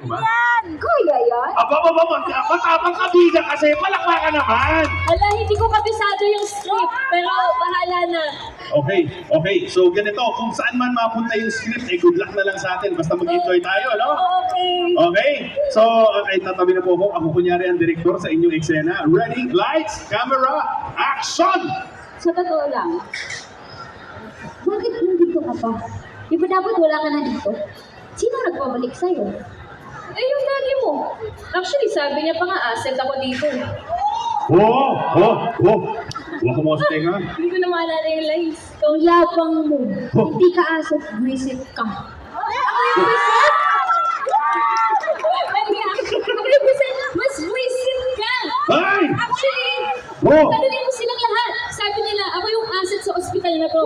ba? Kuya yan? Matapang ka, Bida, kasi palakpakan naman. Wala, hindi ko kabisado yung script, pero bahala na. Okay. So, ganito, kung saan man mapunta yung script, good luck na lang sa atin. Basta mag-enjoy tayo, no? Okay. So, tatabi na po ako. Ako kunyari ang direktor sa inyong eksena. Ready, lights, camera, action! Sa totoo lang, bakit nandito ka pa? Di ba dapat wala ka na dito? Sino nagpabalik sa'yo? Eh, yung daddy mo. Actually, sabi niya pa nga, asset ako dito. Huwag ka mo sa tenga. Hindi ko na maalala yung lines. Ang yapang mo. Hindi ka asset, visit ka. Ako yung visit? Ako yung visit? Mas visit ka! Ay! Actually, Oh! tanungin mo silang lahat. Sabi nila, ako yung asset sa ospital na to.